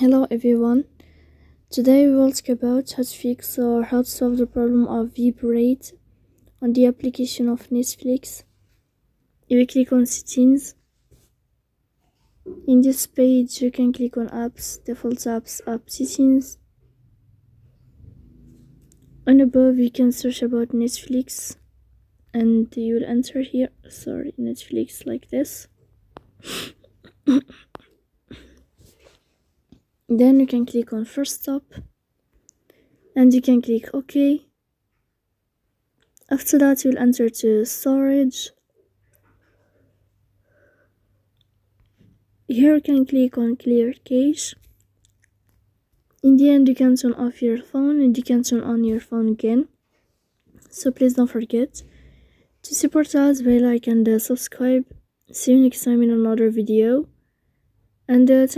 Hello everyone, today we will talk about how to fix or how to solve the problem of Vibrate on the application of Netflix. You will click on settings. In this page you can click on apps, default apps, app settings. On above you can search about Netflix and you will enter here, Netflix like this. Then you can click on first stop and you can click OK. After that you'll enter to storage. Here you can click on clear cache. In the end you can turn off your phone and you can turn on your phone again. So please don't forget to support us by like and subscribe. See you next time in another video, and thank